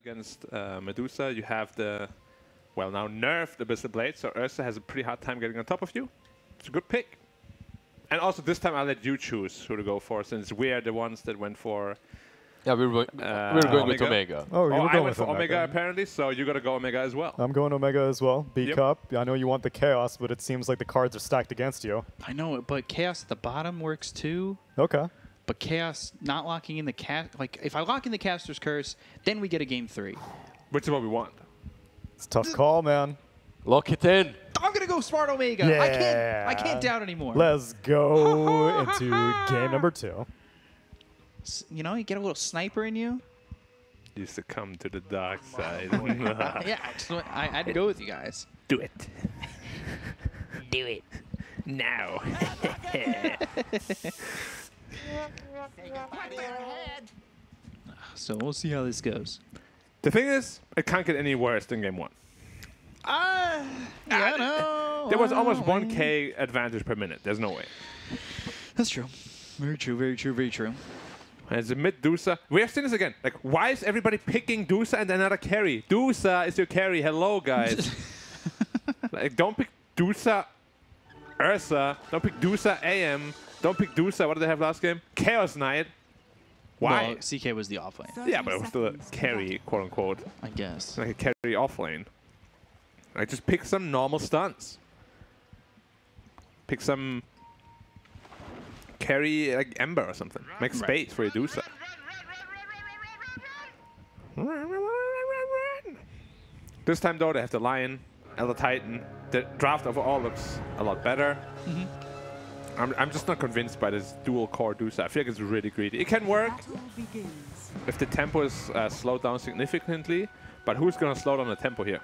against Medusa, you have the, well, now nerfed Abyssal Blade, so Ursa has a pretty hard time getting on top of you. It's a good pick. And also this time I'll let you choose who to go for, since we're the ones that went for... Yeah, we're going with Omega. Oh, you're I going went with for Omega apparently, so you gotta go Omega as well. I'm going Omega as well. B Yep. Cup. I know you want the Chaos, but it seems like the cards are stacked against you. I know it, but Chaos at the bottom works too. Okay. But Chaos not locking in the like if I lock in the Caster's Curse, then we get a game 3. Which is what we want. It's a tough call, man. Lock it in. I'm gonna go Smart Omega. Yeah. I can't doubt anymore. Let's go into game number 2. You know, you get a little sniper in you. You succumb to the dark side. Yeah, I had to go with you guys. Do it. Do it. Now. So we'll see how this goes. The thing is, it can't get any worse than game 1. Yeah, no. There was almost 1k advantage per minute. There's no way. That's true. Very true, very true, very true. And it's a mid Dusa. We have seen this again. Like, why is everybody picking Dusa and another carry? Dusa is your carry. Hello, guys. Like, don't pick Dusa Ursa. Don't pick Dusa AM. Don't pick Dusa. What did they have last game? Chaos Knight. Why? Well, CK was the offlane. Yeah, but it was still a carry, quote unquote. I guess. Like a carry offlane. Like, just pick some normal stunts. Pick some carry, like Ember or something. Make space for your Dusa. This time, though, they have the Lion, Elder Titan. The draft overall looks a lot better. I'm just not convinced by this dual core Dusa. I feel like it's really greedy. It can work if the tempo is slowed down significantly, but who's going to slow down the tempo here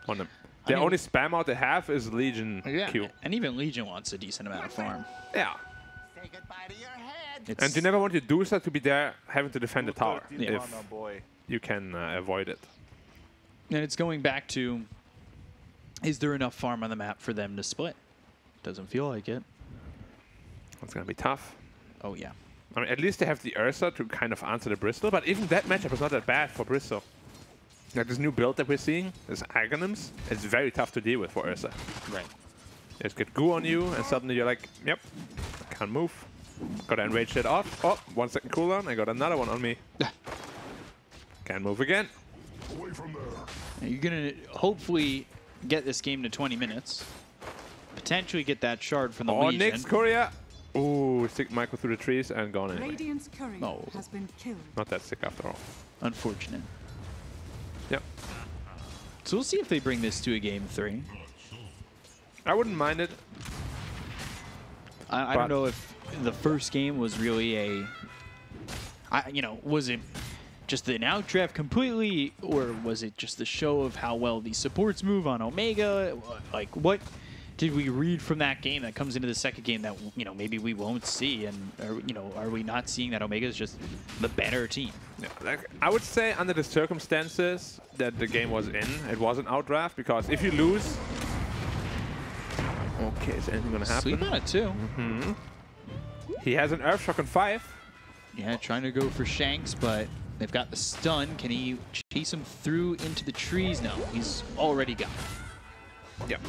on them? The only spam out they have is Legion Q. And even Legion wants a decent amount of farm. Yeah. And you never want your Dusa to be there having to defend the tower if you can avoid it. And it's going back to, is there enough farm on the map for them to split? Doesn't feel like it. It's going to be tough. Oh, yeah. I mean, at least they have the Ursa to kind of answer the Bristol, but even that matchup is not that bad for Bristol. Like this new build that we're seeing, this Aghanim's, it's very tough to deal with for Ursa. Right. Just get goo on you, and suddenly you're like, yep, I can't move. Gotta enrage it off. Oh, 1 second cooldown, I got another one on me. Can't move again. Away from there. You're going to hopefully get this game to 20 minutes. Potentially get that shard from the Legion. Next Korea. Ooh, stick Michael through the trees and gone anyway. Radiant's courier has been killed. Not that sick after all. Unfortunate. Yep. So we'll see if they bring this to a game 3. I wouldn't mind it. I don't know if the first game was really a, you know, was it just an outdraft completely, or was it just the show of how well these supports move on Omega? Like, what did we read from that game that comes into the second game that, you know, maybe we won't see? And, you know, are we not seeing that Omega is just the better team? Yeah, like, I would say under the circumstances that the game was in, it was an outdraft, because if you lose... Okay, is anything going to happen? Sleep on it, too. He has an Earthshock on 5. Yeah, trying to go for Shanks, but they've got the stun. Can he chase him through into the trees? No, he's already gone. Yep.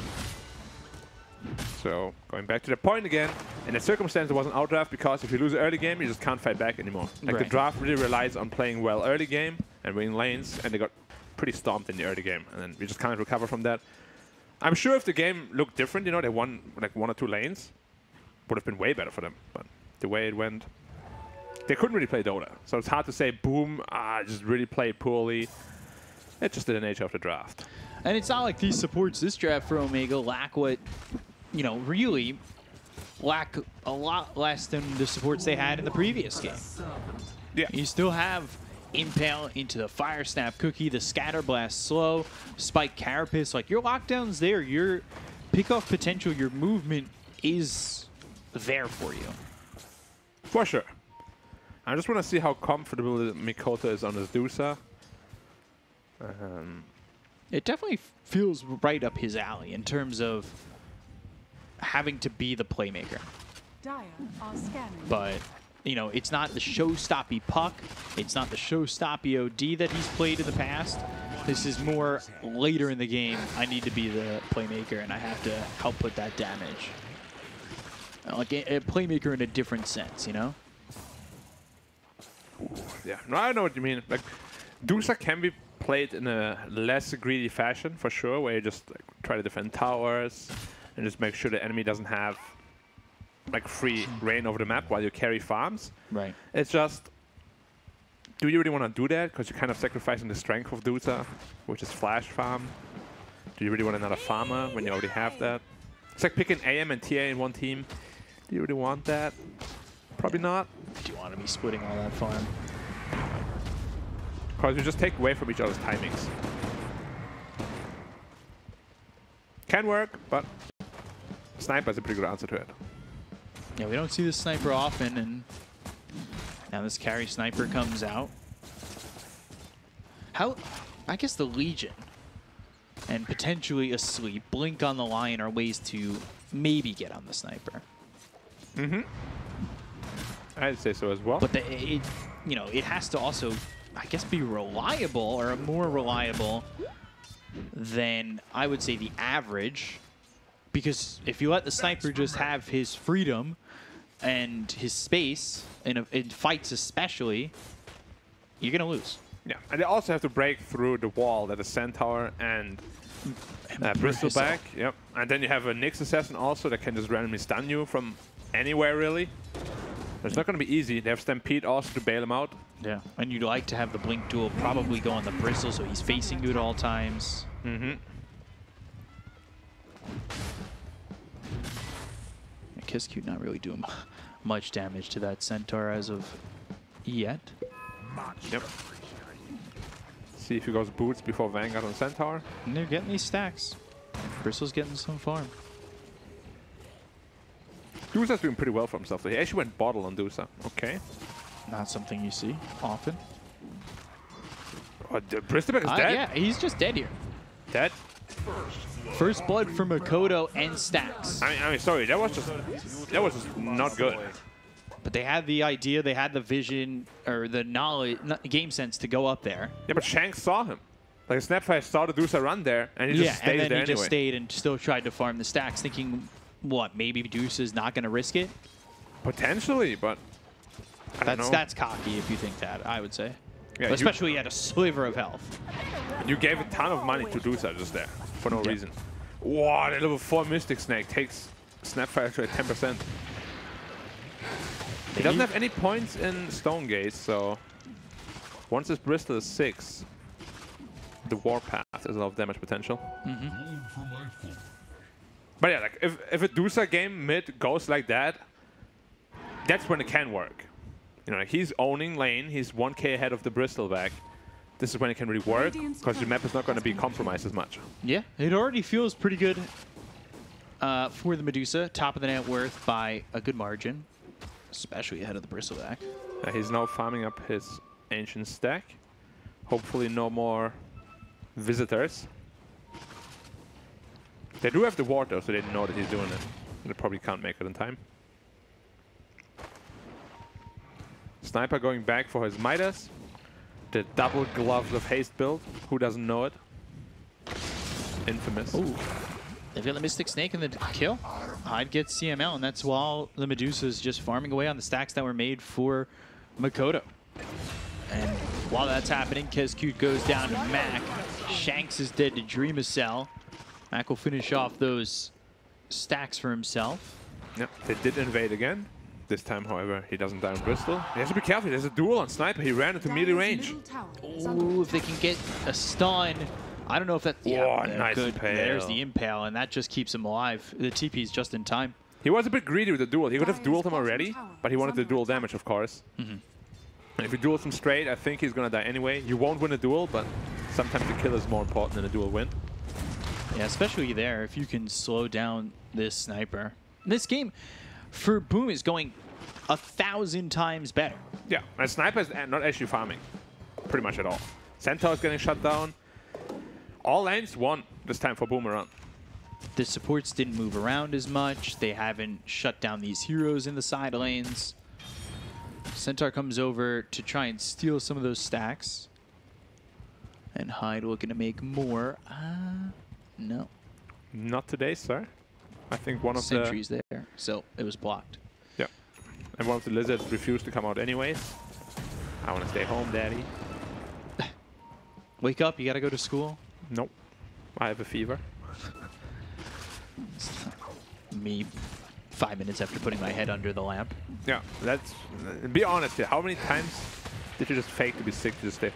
So, going back to the point again, in the circumstance it was an outdraft, because if you lose the early game, you just can't fight back anymore. Like, the draft really relies on playing well early game and winning lanes, and they got pretty stomped in the early game, and then we just can't recover from that. I'm sure if the game looked different, you know, they won like 1 or 2 lanes, would have been way better for them. But the way it went, they couldn't really play Dota. So it's hard to say, boom, just really played poorly. It's just the nature of the draft. And it's not like these supports this draft for Omega lack what, you know, really lack a lot less than the supports they had in the previous game. Yeah. You still have Impale into the Fire Snap Cookie, the Scatter Blast Slow, Spike Carapace. Like, your lockdown's there, your pick-off potential, your movement is there for you. For sure. I just want to see how comfortable Mikoto is on his Dusa. It definitely feels right up his alley in terms of having to be the playmaker. Dire are scanning. But you know, it's not the show-stoppy puck. It's not the show-stoppy OD that he's played in the past. This is more later in the game. I need to be the playmaker, and I have to help put that damage. Like a playmaker in a different sense, you know? Yeah, no, I know what you mean. Like, Dusa can be played in a less greedy fashion, for sure, where you just like, try to defend towers and just make sure the enemy doesn't have like free reign over the map while you carry farms. Right. It's just, do you really want to do that? Because you're kind of sacrificing the strength of Dusa, which is flash farm. Do you really want another farmer when you already have that? It's like picking AM and TA in one team. Do you really want that? Probably not. Do you want to be splitting all that farm? Because you just take away from each other's timings. Can work, but sniper is a pretty good answer to it. Yeah, we don't see this sniper often, and now this carry sniper comes out. How? I guess the Legion and potentially Asleep, Blink on the line are ways to maybe get on the sniper. Mm-hmm. I'd say so as well. But it has to also, I guess, be reliable or more reliable than I would say the average. Because if you let the sniper just have his freedom and his space, in fights especially, you're going to lose. Yeah, and they also have to break through the wall that is Centaur and Bristleback. Yep, and then you have a Nyx Assassin also that can just randomly stun you from anywhere, really. It's not going to be easy. They have Stampede also to bail him out. Yeah, and you'd like to have the Blink duel probably go on the Bristle so he's facing you at all times. Mm-hmm. Kiskute not really doing much damage to that Centaur as of yet. Yep. See if he goes boots before Vanguard on Centaur. And they're getting these stacks. Bristle's getting some farm. Dusa's doing pretty well for himself. He actually went bottle on Dusa. Okay. Not something you see often. Oh, Bristleback is dead? Yeah, he's just dead here. Dead? First blood for Makoto and stacks. I mean, sorry, that was just not good. But they had the idea, they had the vision, or the knowledge, game sense to go up there. Yeah, but Shanks saw him. Like, Snapfire saw the Dusa run there, and he just stayed there and then he anyway. just stayed and still tried to farm the stacks, thinking, what, maybe Dusa's not going to risk it? Potentially, but I don't know. That's cocky if you think that, I would say. Yeah, especially at a sliver of health. You gave a ton of money to Dusa just there, for no reason. Wow, that level 4 Mystic Snake takes Snapfire to 10%. He doesn't have any points in Stone Gate, so once his Bristol is 6, the Warpath has a lot of damage potential. Mm-hmm. But yeah, like if a Dusa game mid goes like that, that's when it can work. You know, like he's owning lane, he's 1k ahead of the Bristleback. This is when it can really work, because your map is not going to be compromised as much. Yeah, it already feels pretty good for the Medusa. Top of the net worth by a good margin, especially ahead of the Bristleback. He's now farming up his Ancient stack. Hopefully no more visitors. They do have the ward though, so they know that he's doing it. They probably can't make it in time. Sniper going back for his Midas. The double gloves of haste build. Who doesn't know it? Infamous. Ooh. They've got the Mystic Snake in the kill. I'd get CML, and that's while the Medusa's just farming away on the stacks that were made for Makoto. And while that's happening, Kiskute goes down to Mac. Shanks is dead to Dreamacell. Mac will finish off those stacks for himself. Yep, they did invade again. This time, however, he doesn't die on Bristol. He has to be careful. There's a duel on Sniper. He ran into melee range. Ooh, if they can get a stun. I don't know if that... Yeah, nice good. impale. There's the impale, and that just keeps him alive. The TP is just in time. He was a bit greedy with the duel. He could have dueled him already, but he wanted the duel damage, of course. Mm-hmm. And if you duel him straight, I think he's going to die anyway. You won't win a duel, but sometimes the kill is more important than a duel win. Yeah, especially there, if you can slow down this Sniper. This game, for Boom, is going 1,000 times better. Yeah, and Sniper is not actually farming, pretty much at all. Centaur is getting shut down. All lanes won this time for Boomerang. The supports didn't move around as much. They haven't shut down these heroes in the side lanes. Centaur comes over to try and steal some of those stacks. And Hyde looking to make more. No. Not today, sir. I think one of Sentry's there, so it was blocked. Yeah. And one of the lizards refused to come out anyways. I want to stay home, daddy. Wake up, you gotta go to school. Nope. I have a fever. Me 5 minutes after putting my head under the lamp. Yeah, that's... be honest here. How many times did you just fake to be sick to just stay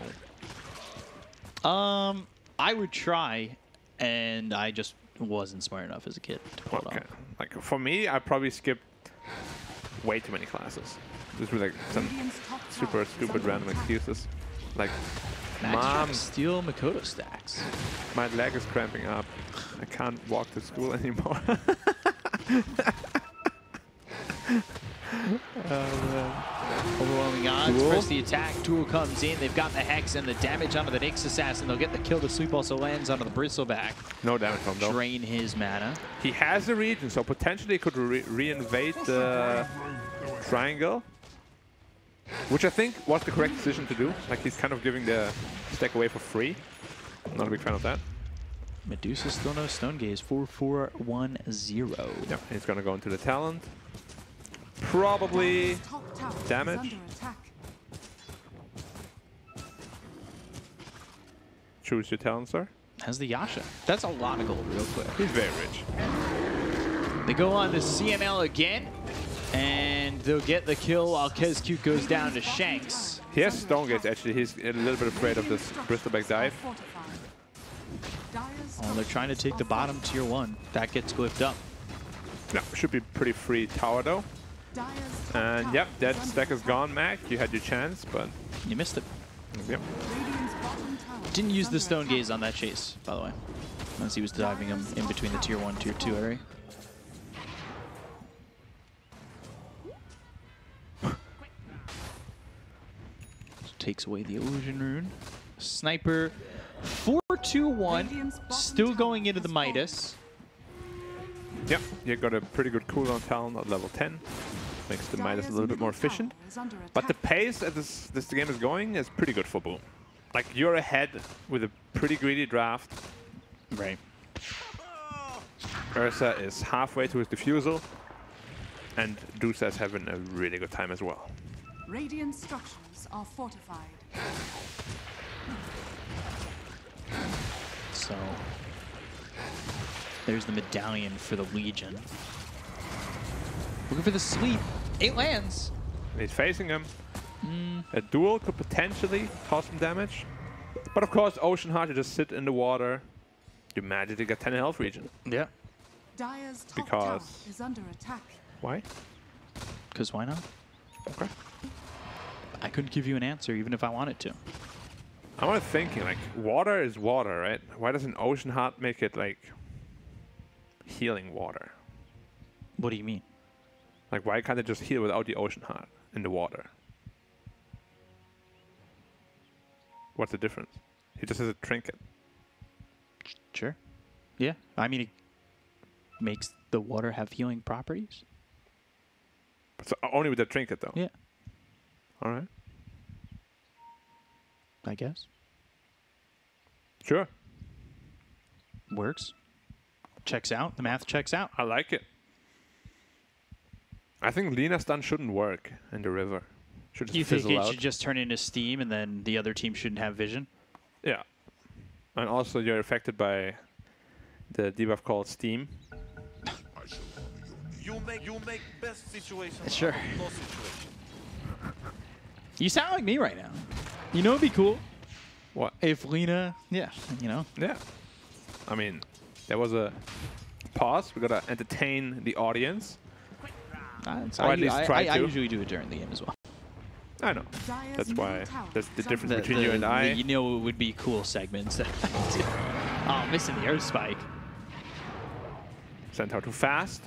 home? I would try, and I just wasn't smart enough as a kid to pull it off. Like, for me, I probably skipped way too many classes. This was like some super stupid random excuses. Like, Mom, steal Makoto stacks. My leg is cramping up. I can't walk to school anymore. Overwhelming odds. Press the attack. Tool comes in. They've got the Hex and the damage onto the Nyx Assassin. They'll get the kill. The sweep also lands onto the Bristleback. No damage from him, though. Drain his mana. He has the region, so potentially he could re-invade the triangle. Which I think was the correct decision to do. Like, he's kind of giving the stack away for free. I'm not a big fan of that. Medusa still no Stone Gaze. 4-4-1-0. Yeah, he's going to go into the talent. Probably damage. Choose your talent, sir. Has the Yasha. That's a lot of gold real quick. He's very rich. They go on to CML again. And they'll get the kill while Kezcute goes down to Shanks. He has Stone Gaze, actually. He's a little bit afraid of this Bristleback dive. Oh, they're trying to take the bottom tier 1. That gets glyphed up. No, should be pretty free tower, though. And yep, that stack is gone, Mac. You had your chance, but... you missed it. Yep. Didn't use the Stone Gaze on that chase, by the way. Once he was diving him in between the tier 1, tier 2 area. Takes away the illusion rune. Sniper 4-2-1. Still going into the Midas. Yep, you got a pretty good cooldown talent at level 10. Makes the Midas a little bit more efficient. But the pace that this game is going is pretty good for Boom. Like, you're ahead with a pretty greedy draft. Right. Ursa is halfway to his defusal. And Dusa is having a really good time as well. Radiant structures are fortified. So there's the medallion for the Legion. Looking for the sweep. 8 lands. He's facing him. A duel could potentially cause some damage. But of course, Ocean Heart, you just sit in the water. You magically get 10 health region. Yeah. Dire's top tower is under attack. Why? Because why not? Okay. I couldn't give you an answer even if I wanted to. I was thinking, like, water is water, right? Why doesn't Ocean Heart make it, like, healing water? What do you mean? Like, why can't it just heal without the Ocean Heart in the water? What's the difference? He just has a trinket. Sure. Yeah. I mean, it makes the water have healing properties. So only with the trinket, though? Yeah. All right. I guess. Sure. Works. Checks out. The math checks out. I like it. I think Lina stun shouldn't work in the river. Should just you think fizzle it out. should just turn into steam and then the other team shouldn't have vision? Yeah. And also you're affected by the debuff called Steam. You make best situations. Sure. No situation. You sound like me right now. You know it'd be cool What? if Lina, yeah, you know. Yeah. I mean, there was a pause. We gotta entertain the audience. Or at least try I to. usually do it during the game as well. I know. That's why. That's the difference between you and I. You know it would be cool segments. Oh, missing the Earth Spike. Sent out too fast.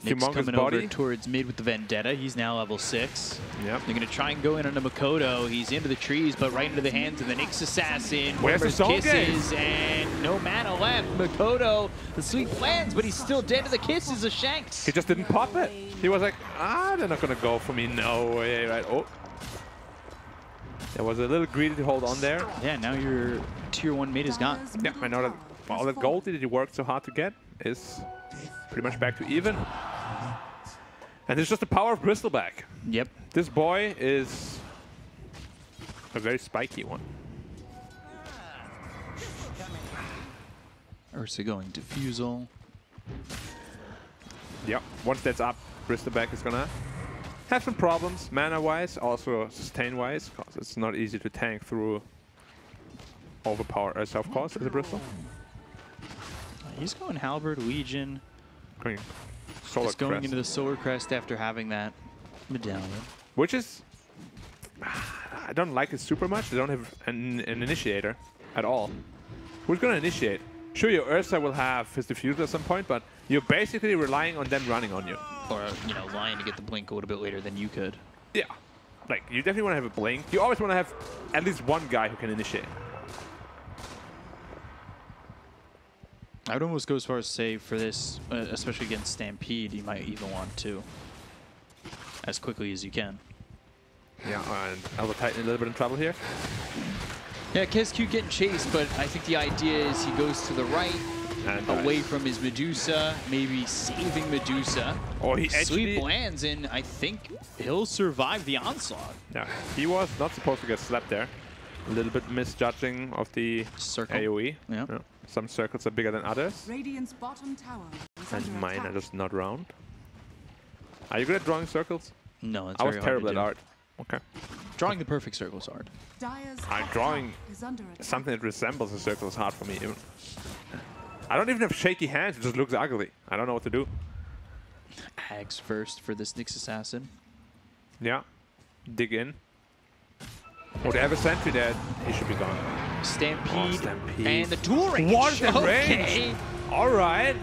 Nick's humongous coming body. over towards mid with the Vendetta. He's now level 6. Yep. They're going to try and go in on the Makoto. He's into the trees, but right into the hands of the Nyx Assassin. Where's the soul kisses, and no mana left. Makoto, the sweep lands, but he's still dead to the kisses of Shanks. He just didn't pop it. He was like, they're not going to go for me. No way, right? Oh. There was a little greedy to hold on there. Yeah, now your tier 1 mid is gone. Yeah, I know that all that gold that you worked so hard to get is pretty much back to even. And it's just the power of Bristol back. Yep. This boy is a very spiky one. Ursa going Diffusal. Yep, once that's up, Bristol back is gonna have some problems, mana-wise, also sustain-wise, because it's not easy to tank through overpower Ursa, of course, as a Bristol. He's going Halberd, Legion. Going Solar He's going Crest. into the Solar Crest after having that medallion. Which is... I don't like it super much. They don't have an initiator at all. Who's going to initiate? Sure, your Ursa will have his diffuser at some point, but you're basically relying on them running on you. Or, you know, Lion to get the blink a little bit later than you could. Yeah. Like, you definitely want to have a blink. You always want to have at least one guy who can initiate. I would almost go as far as say for this, especially against Stampede, you might even want to. As quickly as you can. Yeah, and Elder Titan a little bit in trouble here. Yeah, KSQ getting chased, but I think the idea is he goes to the right, And away from his Medusa, maybe saving Medusa. Oh, he actually... Sweep lands, and I think he'll survive the onslaught. Yeah, he was not supposed to get slapped there. A little bit misjudging of the Circle. AoE. Yeah. Yeah. Some circles are bigger than others. Radiant's bottom tower is And under mine attack. are just not round. Are you good at drawing circles? No, it's I was very terrible hard at to art. Okay. do. Drawing the perfect circle is hard. Dire's I'm top drawing tower is under attack. something that resembles a circle is hard for me. Even. I don't even have shaky hands. It just looks ugly. I don't know what to do. Hags first for this Nyx Assassin. Yeah. Dig in. Oh, they have a sentry there. He should be gone. Stampede, Stampede. and the dual range. What is that Okay. range? All right.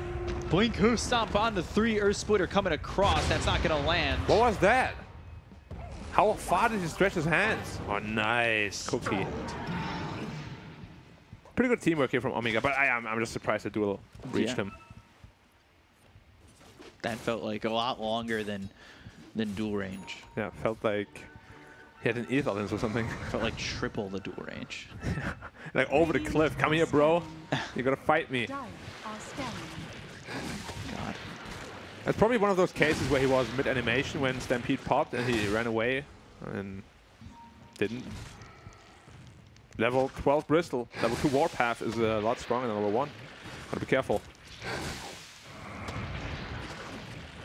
Blink Hoof Stomp on the 3 Earth Splitter coming across. That's not going to land. What was that? How far did he stretch his hands? Oh, nice. Cookie. Pretty good teamwork here from Omega, but I'm just surprised the duel reached him. That felt like a lot longer than dual range. Yeah, felt like he had an ether lens or something. Felt like triple the dual range. Like over the cliff. Come here, bro. You gotta fight me. Dire are scanning. God. That's probably one of those cases where he was mid-animation when Stampede popped and he ran away and didn't. Level 12 Bristol. Level 2 Warpath is a lot stronger than level 1. Gotta be careful.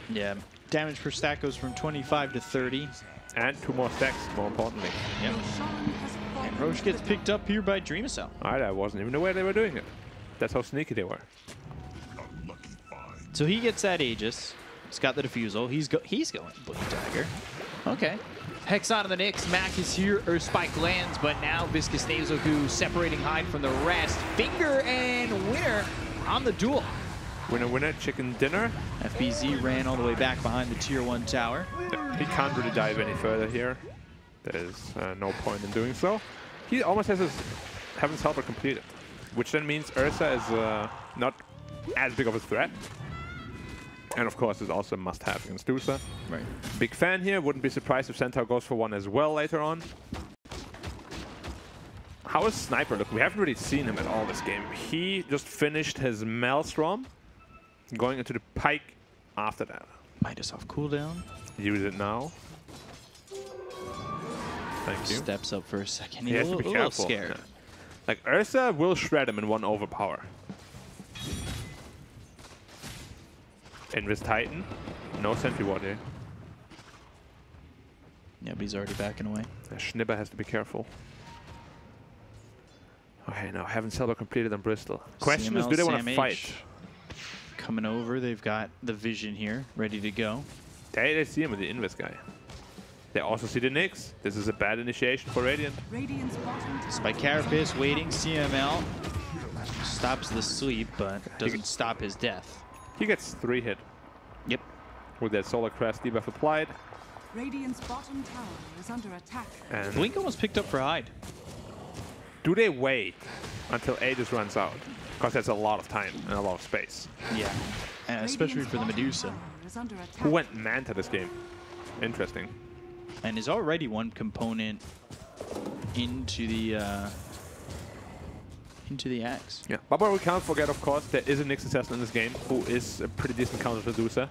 Yeah. Damage per stack goes from 25 to 30. And 2 more stacks, more importantly. Yep. Roshan has fallen And Roche to gets the picked up here by Dreamcell. Alright, I wasn't even aware they were doing it. That's how sneaky they were. So he gets that Aegis. He's got the Diffusal. He's going Blink Dagger. Okay. Hex on the Nyx. Mac is here. Earth Spike lands, but now Viscous Nazoku separating Hyde from the rest. Finger and winner on the duel. Winner, winner, chicken dinner. FBZ ran all the way back behind the tier 1 tower. He can't really dive any further here. There's no point in doing so. He almost has his Heaven's Helper completed, which then means Ursa is not as big of a threat. And of course, is also a must-have against Dusa. Right. Big fan here. Wouldn't be surprised if Centaur goes for one as well later on. How is Sniper look? We haven't really seen him at all this game. He just finished his Maelstrom, going into the Pike after that. Midas off cooldown. Use it now. Thank you. Steps up for a second. He He's has a to be little careful. scared. Yeah. Like, Ursa will shred him in one overpower. Invis Titan. No sentry ward here. Yeah, but he's already backing away. Schnibber has to be careful. Okay, now Heaven's Helper completed on Bristol. Question is, do they want to fight? Coming over, they've got the Vision here, ready to go. They see him with the Invis guy. They also see the Nyx. This is a bad initiation for Radiant. Radiant's bottom tower Spike Carapace waiting, CML. Stops the sleep, but doesn't stop his death. He gets 3 hit. Yep. with their Solar Crest debuff applied. Radiant's bottom tower is under attack. And Blink almost picked up for Hyde. do they wait until Aegis runs out? Because that's a lot of time and a lot of space. Yeah, and especially Radiant's for the bottom Medusa. tower is under attack. Who went Manta this game? Interesting. And is already one component into the axe. Yeah, but we can't forget, of course, there is a Nyx assassin in this game who is a pretty decent counter to Dusa.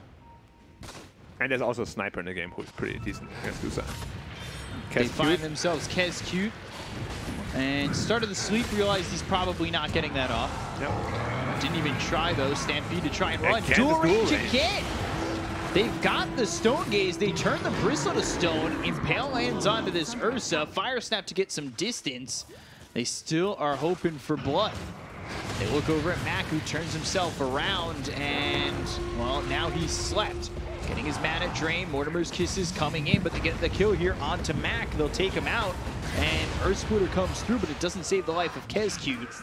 And there's also a sniper in the game who is pretty decent against Dusa. They find themselves Kez cute. And started the sleep, realized he's probably not getting that off. Yep. Didn't even try though, Stampede to try and run. Again, Dual the dual range range. again! They've got the Stone Gaze, they turn the Bristle to Stone, Impale lands onto this Ursa, Fire Snap to get some distance. They still are hoping for blood. They look over at Mac, who turns himself around, and, well, now he's slept. Getting his mana drained, Mortimer's Kisses coming in, but they get the kill here onto Mac. They'll take him out, and Earth Splitter comes through, but it doesn't save the life of Kezcute.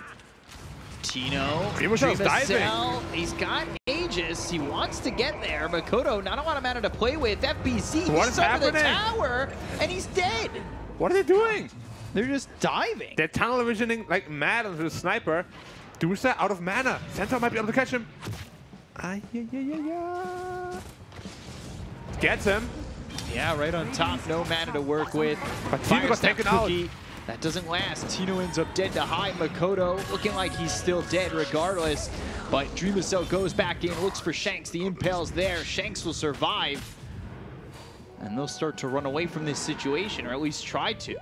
Tino, Dreamcell's diving. He's got Aegis. He wants to get there. Makoto, not a lot of mana to play with. FBC, What he's is over the happening? tower, and he's dead. What are they doing? They're just diving. They're tunnel visioning like mad onto the sniper. Dusa out of mana. Centaur might be able to catch him. Gets him. Yeah, right on top. No mana to work with. But Tino Fire got Snap taken out. Cookie. That doesn't last. Tino ends up dead to Hyde. Makoto looking like he's still dead regardless. But Dreamcell goes back in, looks for Shanks. The Impale's there. Shanks will survive. And they'll start to run away from this situation, or at least try to.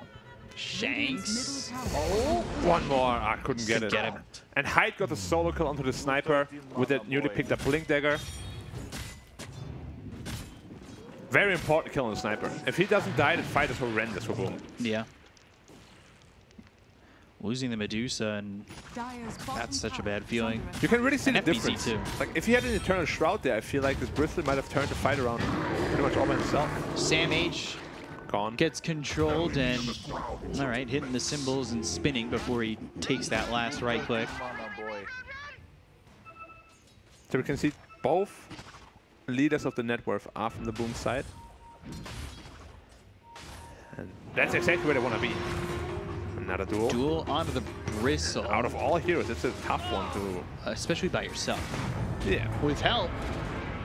Shanks. Oh, One more. I couldn't get it. Get him. And Hyde got the solo kill onto the sniper with that newly picked up Blink Dagger. Very important kill on the sniper. If he doesn't die, the fight is horrendous for Boom. yeah. Losing the Medusa, and Dire's bottom that's such a tower bad is feeling. under You can really see And the FBC difference. too. Like, if he had an Eternal Shroud there, I feel like this Bristol might have turned the fight around pretty much all by himself. Sam H Gone. gets controlled and, all right, hitting the cymbals and spinning before he takes that last right click. So we can see both leaders of the net worth are from the Boom side. And that's exactly where they want to be. Another duel. Duel onto the Bristle, Out of all heroes, it's a tough one to... especially by yourself. Yeah. With help,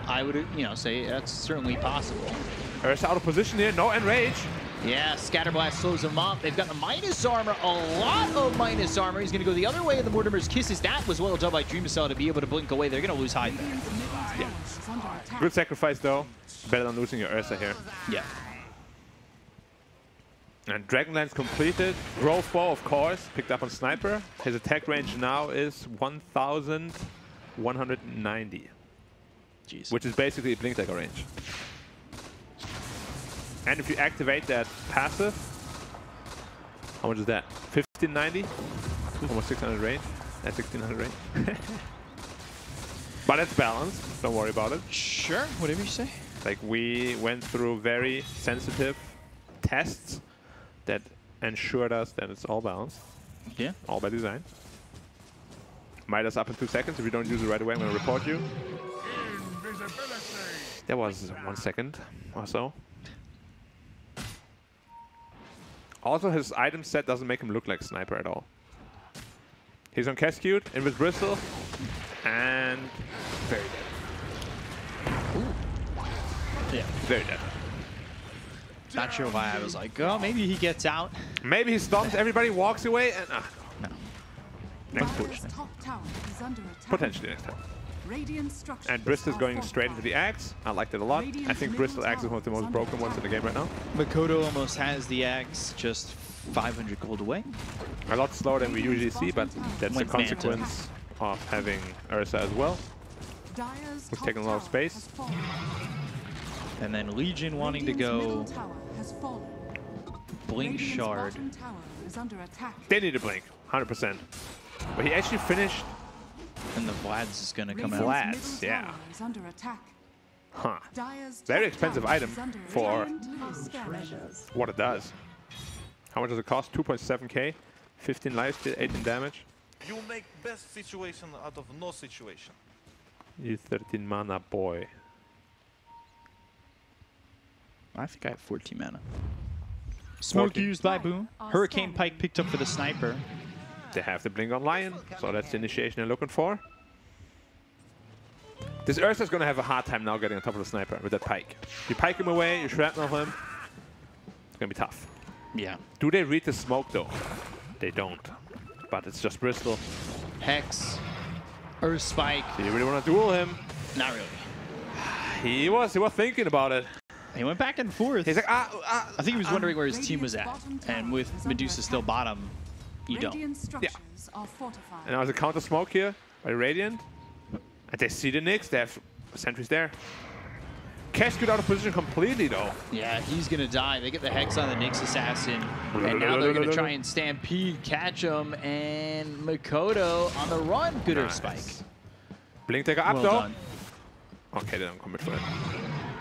I would, say that's certainly possible. Ursa out of position here, no enrage. Yeah, Scatterblast slows him up. They've got the minus armor, a lot of minus armor. He's going to go the other way of the Mortimer's Kisses. That was well done by Dreamcell to be able to blink away. They're going to lose Hyde there. Radiant's middle tower is under attack. Good sacrifice though. Better than losing your Ursa here. Yeah. And Dragonlance completed. Growth Bow, of course, picked up on Sniper. His attack range now is 1,190, Jeez. which is basically a Blink Dagger range. And if you activate that passive, how much is that? 1590? Almost 600 range. That's 1600 range. But it's balanced. Don't worry about it. Sure, whatever you say. Like, we went through very sensitive tests that ensured us that it's all balanced, Yeah. all by design. Midas up in 2 seconds. If you don't use it right away, I'm going to report you. That was 1 second or so. Also, his item set doesn't make him look like Sniper at all. He's on Kezcute, in with Bristle, and very dead. Ooh. Yeah. Very dead. Not sure why I was like, oh, maybe he gets out. Maybe he stomps, everybody walks away, and No. next Dire's push. top tower is under attack. Potentially next time. Radiant structures And Bristol's are going straight into the Axe. I liked it a lot. I think Bristol Axe is one of the most broken ones in the game right now. Makoto almost has the axe, just 500 gold away. A lot slower than we usually see, but that's a Went Manta. consequence of having Ursa as well. Dire's We've top taken a lot of tower space. has fallen. And then Legion wanting to Radiant's go middle tower has fallen. Blink Radiant's Shard. bottom tower is under attack. They need a Blink, 100%. But he actually finished, And the Vlad's is going to come Radiant's out. Vlad. middle yeah. tower is under attack. huh, Dire's Very top expensive tower item is under for attack. what it does. How much does it cost? 2.7k, 15 lifesteal, 18 damage. You make best situation out of no situation. You 13 mana boy. I think I have 14 mana. Smoke 14. used by Boom. Hurricane Pike picked up for the sniper. They have the blink on Lion, so that's the initiation they're looking for. This Ursa's gonna have a hard time now getting on top of the sniper with that pike. You pike him away, you shrapnel him. It's gonna be tough. Yeah. Do they read the smoke though? They don't. But it's just Bristol. Hex. Earth Spike. Do you really want to duel him? Not really. He was thinking about it. He went back and forth. He's like, I think he was wondering where his team was at. And with Medusa still bottom, you don't. Are fortified. And now there's a counter smoke here by Radiant. And they see the Nyx, they have sentries there. Kesh got out of position completely though. Yeah, he's gonna die. They get the Hex on the Nyx Assassin. And now they're gonna try and stampede, catch him, and Mikoto on the run. Good Earth Spike. Blink taker up Well though. done. Okay, they don't commit for it.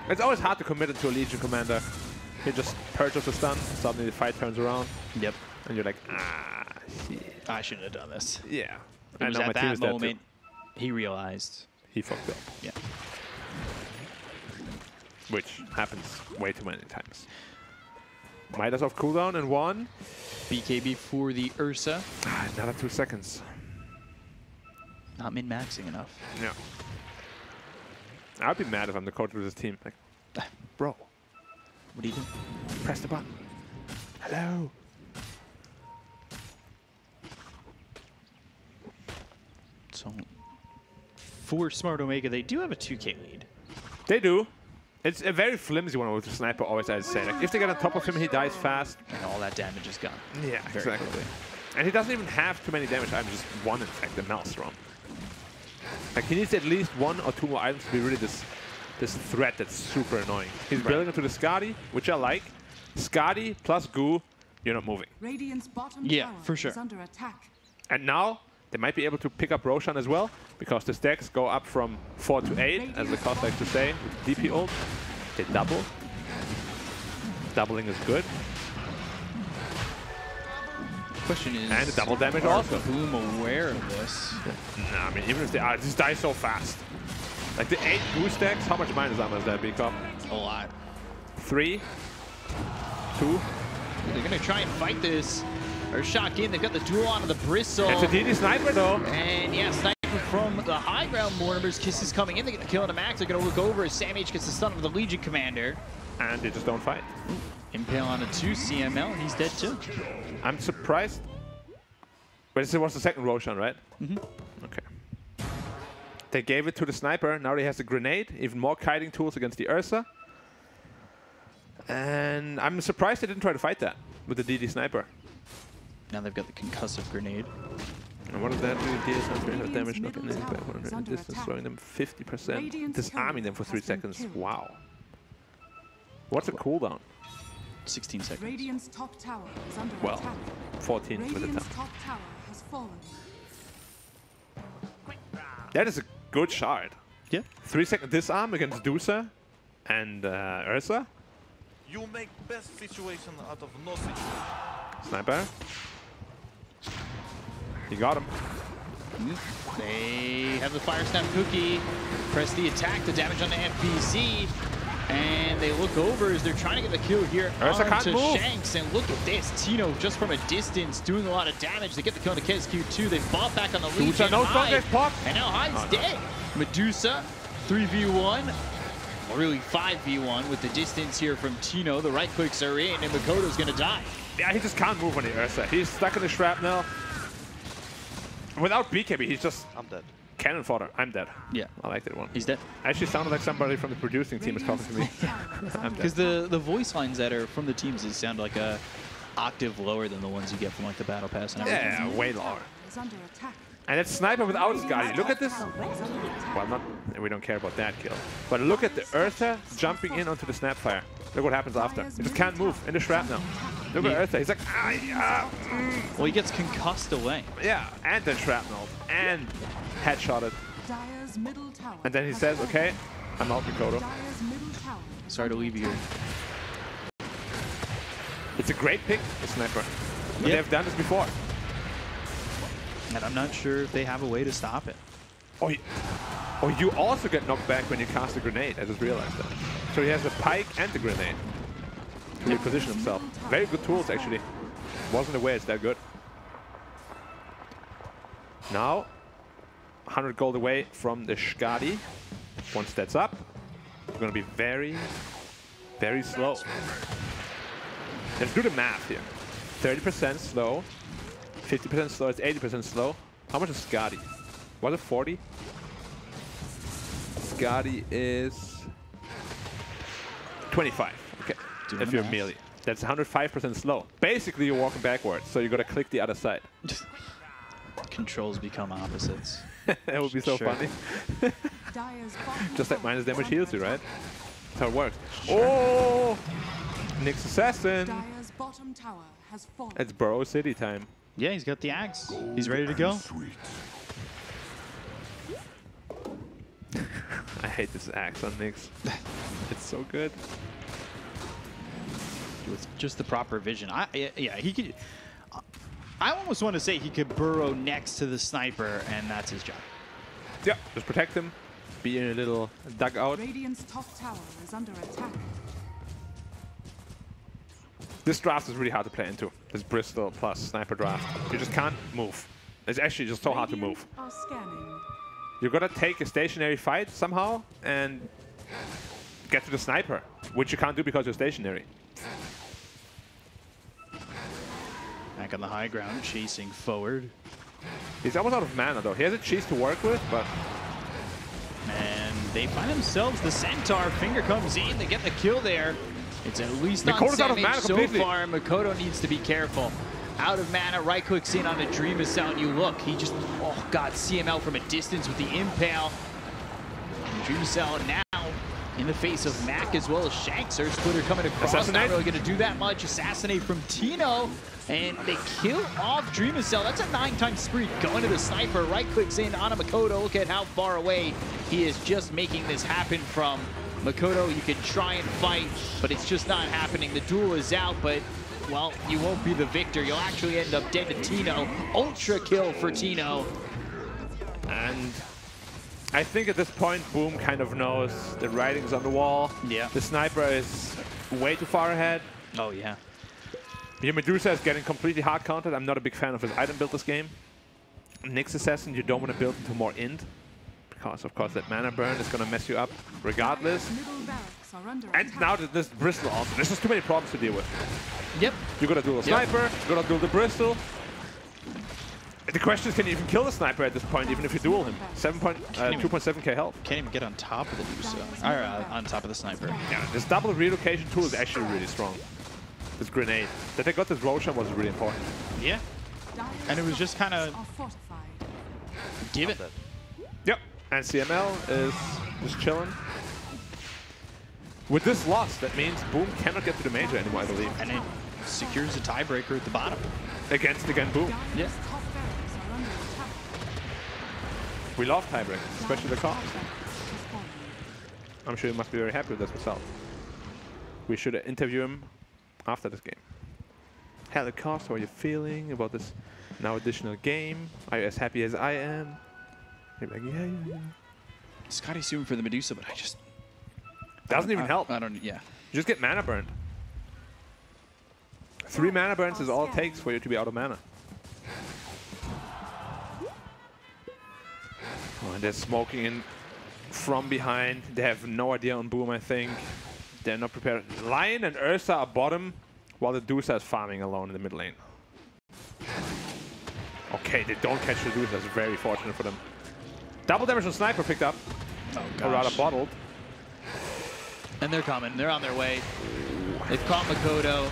It's always hard to commit into a Legion commander. He just purges the stun, suddenly the fight turns around. Yep. And you're like, ah, shit. I shouldn't have done this. Yeah. It was at that moment he realized. He fucked up. Yeah. Which happens way too many times. Midas off cooldown in 1. BKB for the Ursa. Another 2 seconds. Not min-maxing enough. Yeah. I'd be mad if I'm the coach of this team. Like, bro, What do you do? press the button. Hello. So, for Smart Omega, they do have a 2K lead. They do. It's a very flimsy one with the sniper, always I'd say. Like, if they get on top of him, he dies fast. And all that damage is gone. Yeah, Very exactly. quickly. And he doesn't even have too many damage items, just one in fact, the Maelstrom. Like, he needs at least 1 or 2 more items to be really this threat that's super annoying. He's building into the Skadi, which I like. Skadi plus Goo, you're not moving. Radiant's bottom Yeah, tower for sure. is under attack. And now, they might be able to pick up Roshan as well, because the stacks go up from 4 to 8, as the cost likes to say, with DP ult. They double. Doubling is good. Question is, And the double damage are also. Boom aware of this? Nah, I mean, even if they are, just die so fast. Like the 8 Goo stacks, how much minus armor is that, Bcop? A lot. 3, 2. They're going to try and fight this. Or shock in. They've got the duel onto the Bristle. It's a DD sniper though. And yeah, sniper from the high ground. Mortimer's Kiss is coming in. They get the kill on a max. They're going to look over as Sam H gets the stun of the Legion commander. And they just don't fight. Impale on a 2 CML, and he's dead too. I'm surprised. But this was the second Roshan, right? Mm-hmm. Okay. They gave it to the sniper. Now he has a grenade. Even more kiting tools against the Ursa. And I'm surprised they didn't try to fight that with the DD sniper. Now they've got the concussive grenade. And what does that do? Radiant's Damage not middle in tower any is under distance, attack. throwing them 50%, Radiant's disarming them for turret 3 has been seconds. killed. Wow. What's the cooldown? 16 seconds. Radiant's top tower is under Well, attack. 14 with the Radiant's time. top tower has fallen. That is a good shard. Yeah. 3 second disarm against Dusa and Ursa. You make best situation out of no situation. Sniper. You got him. They have the Fire Snap Cookie. Press the attack, the damage on the NPC. And they look over as they're trying to get the kill here Ursa can't onto move. Shanks. And look at this. Tino, just from a distance, doing a lot of damage. They get the kill on the KSQ2. They fall back on the Legion. Dusa, no stun, Hyde. there's pop. And now Hyde's Oh, no. dead. Medusa, 3v1. Or really 5v1 with the distance here from Tino. The right clicks are in, and Makoto's going to die. Yeah, he just can't move on the Ursa. He's stuck in the shrapnel. Without BKB, he's just I'm dead. cannon fodder. I'm dead. Yeah, I like that one. he's dead. Actually sounded like somebody from the producing team is talking to me. Because the voice lines that are from the teams sound like a octave lower than the ones you get from like the battle pass and everything. Yeah, way lower. Is under attack. And it's sniper without Skadi. Look at this. Tower is under attack. Well, not. We don't care about that kill. But look at the Ursa jumping in onto the Snapfire. Look what happens after. He just can't move in the shrapnel. Look at Ursa. He's like, Well, he gets concussed away. yeah, and then shrapnel, and headshotted. Dyer's middle tower. And then he has says, fallen. okay, I'm out Mikoto. Dyer's middle tower is Sorry to under leave you here. attack. It's a great pick, the sniper. But Yeah. they've done this before. And I'm not sure if they have a way to stop it. Oh, you also get knocked back when you cast a grenade. I just realized that. So he has the pike and the grenade. to reposition himself. Very good tools, actually. Wasn't aware it's that good. Now, 100 gold away from the Skadi. Once that's up, we're going to be very, very slow. Let's do the math here. 30% slow, 50% slow, it's 80% slow. How much is Skadi? Was it 40? Skadi is 25. Okay, if you're melee. That's 105% slow. Basically, you're walking backwards, so you got to click the other side. Controls become opposites. That would be so funny. Just like minus damage heals you, right? That's how it works. Sure. Oh! Nyx Assassin! Dire's bottom tower has fallen. It's Burrow City time. Yeah, he's got the axe. He's ready to go. I hate this axe on Nyx. It's so good. With just the proper vision. Yeah, he could. I almost want to say he could burrow next to the sniper, and that's his job. Yeah, just protect him. Be in a little dugout. Radiant's top tower is under attack. This draft is really hard to play into. This Bristol plus sniper draft. You just can't move. It's actually just so hard to move. Are scanning. You gotta take a stationary fight somehow and get to the sniper, which you can't do because you're stationary. Back on the high ground, chasing forward. He's almost out of mana though. He has a cheese to work with, but... And they find themselves the Centaur. Finger comes in, they get the kill there. It's at least on Makoto's out of 7 mana so completely. far. Makoto needs to be careful. Out of mana, right clicks in on a Dream Assault. You look, he just, oh god, CML from a distance with the Impale. And Dream Assault now in the face of Mac as well as Shanks. Surge Splitter coming across, Assassinate. not really going to do that much. Assassinate from Tino, and they kill off Dream Assault. That's a 9-time spree going to the sniper. Right clicks in on a Makoto. Look at how far away he is just making this happen from Makoto. You can try and fight, but it's just not happening. The duel is out, but well, you won't be the victor. You'll actually end up dead to Tino. Ultra kill for Tino. And I think at this point, Boom kind of knows the writing's on the wall. Yeah. The sniper is way too far ahead. Oh, yeah. Your Medusa is getting completely hard counted. I'm not a big fan of his item build this game. Nyx Assassin, you don't want to build into more int, because of course that mana burn is going to mess you up regardless. Middle barracks are under And attack. now this Bristol also. There's just too many problems to deal with. Yep. You gotta duel a sniper, you gotta duel the Bristol. The question is, can you even kill the sniper at this point, even if you duel him? 2.7k health. Can't even get on top of the Medusa. Or on top of the sniper. Yeah, this double relocation tool is actually really strong. This grenade. That they got this Roshan was really important. Yeah. Dire's And it was just kind of are fortified. give it. Yep. And CML is just chilling. With this loss, that means Boom cannot get to the major anymore, I believe. And it secures a tiebreaker at the bottom. Against, again, Boom. Yeah. Dire's top barracks are under attack. We love tiebreakers, especially the Dire's cops. top barracks has fallen. I'm sure you must be very happy with this result. We should interview him after this game. Hello, Cost, how are you feeling about this now additional game? Are you as happy as I am? You're like, yeah. Scotty suing for the Medusa, but I just... Doesn't even help. I don't, yeah. You just get mana burned. 3 mana burns is all it takes for you to be out of mana. Oh, and they're smoking in from behind. They have no idea on Boom, I think. They're not prepared. Lion and Ursa are bottom, while the Dusa is farming alone in the mid lane. Okay, they don't catch the Dusa. That's very fortunate for them. Double damage on Sniper picked up. Oh, Or rather bottled. And they're coming. They're on their way. They've caught Makoto,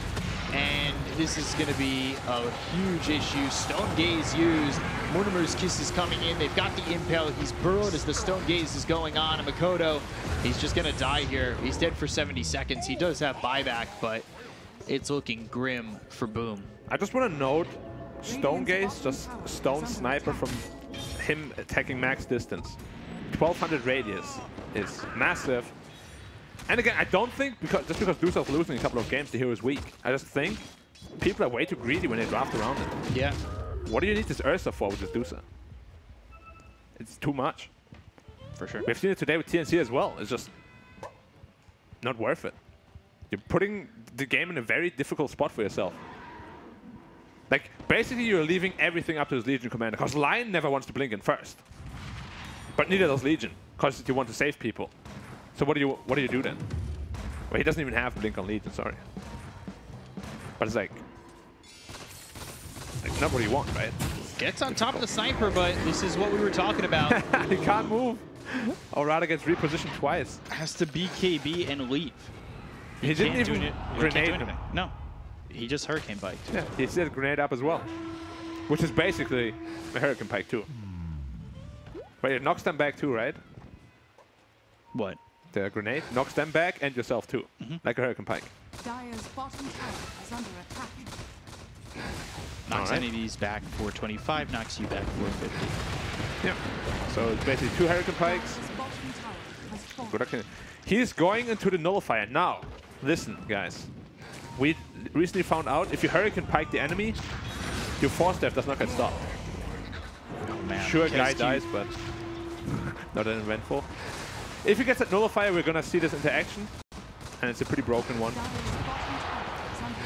and this is going to be a huge issue. Stone Gaze used. Mortimer's Kiss is coming in. They've got the Impale. He's burrowed as the Stone Gaze is going on. And Makoto, he's just going to die here. He's dead for 70 seconds. He does have buyback, but it's looking grim for Boom. I just want to note, Stone Gaze just stone Sniper from him attacking max distance. 1200 radius is massive. And again, I don't think, just because Dusa's losing a couple of games, the hero is weak. I just think people are way too greedy when they draft around it. Yeah. What do you need this Ursa for with this Dusa? It's too much. For sure. We've seen it today with TNC as well. It's just not worth it. You're putting the game in a very difficult spot for yourself. Like, basically you're leaving everything up to his Legion commander, because Lion never wants to blink in first. But neither does Legion, because you want to save people. So what do you do then? Well, he doesn't even have blink on Legion, sorry. But it's like not what you want, right? Gets on top of the sniper, but this is what we were talking about. He can't move. Or rather gets repositioned twice. Has to BKB and leave. He didn't even grenade him. No, he just Hurricane Piked. Yeah, he set a grenade up as well. Which is basically a Hurricane Pike too. But it knocks them back too, right? What? The grenade knocks them back and yourself too. Like a Hurricane Pike. Dire's bottom tower is under attack. Knocks enemies back 425, knocks you back 450. Yeah. So it's basically 2 Hurricane Pikes. Dire's bottom tower has fallen. Good luck. He's going into the Nullifier. Now, listen, guys. We recently found out if you Hurricane Pike the enemy, your force step does not get stopped. Oh man. Sure, guy dies, but not that eventful. If he gets that Nullifier, we're gonna see this into action, and it's a pretty broken one. Dire's bottom tower is under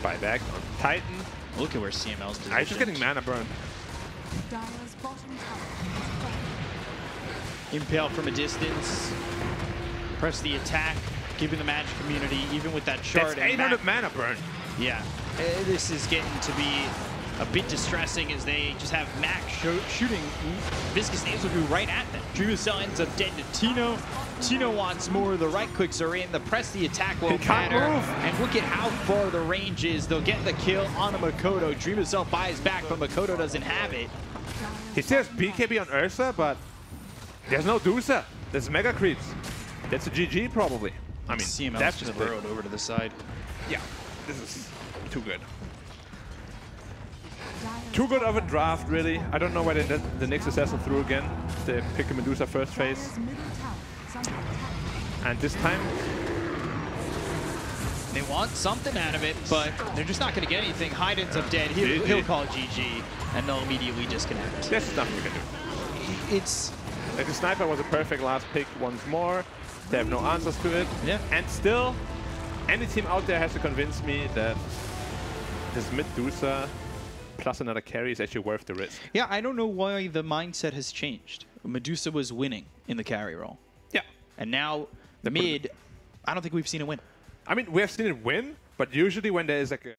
attack. Buyback on Titan. Look at where CML's positioned. He's just getting mana burn. Dire's bottom tower has fallen. Impale from a distance. Press the attack, giving the Magic community, even with that shard. That's 800 mana burn. Yeah, this is getting to be a bit distressing as they just have Max shooting Viscous Nasal Goo right at them. Dreamcell ends up dead to Tino. Tino wants more. The right clicks are in. The press the attack won't matter. And look at how far the range is. They'll get the kill on a Makoto. Dreamcell buys back, but Makoto doesn't have it. He says BKB on Ursa, but there's no Dusa. There's Mega Creeps. That's a GG probably. I mean, CML's that's just big. burrowed over to the side. Yeah, this is too good. Dire's Too good of a draft, really. I don't know why they let the Nyx Assassin through again. They pick a Medusa first phase. Dire's middle tower is under attack. And this time, They want something out of it, but they're just not going to get anything. Hyde ends up dead. He'll call GG, and they'll immediately disconnect. there's just nothing we can do. It's... Like, the Sniper was a perfect last pick once more. They have no answers to it. Yeah. And still, any team out there has to convince me that this Medusa plus another carry is actually worth the risk. Yeah, I don't know why the mindset has changed. Medusa was winning in the carry role. Yeah. And now, mid, I don't think we've seen a win. I mean, we have seen it win, but usually when there is like a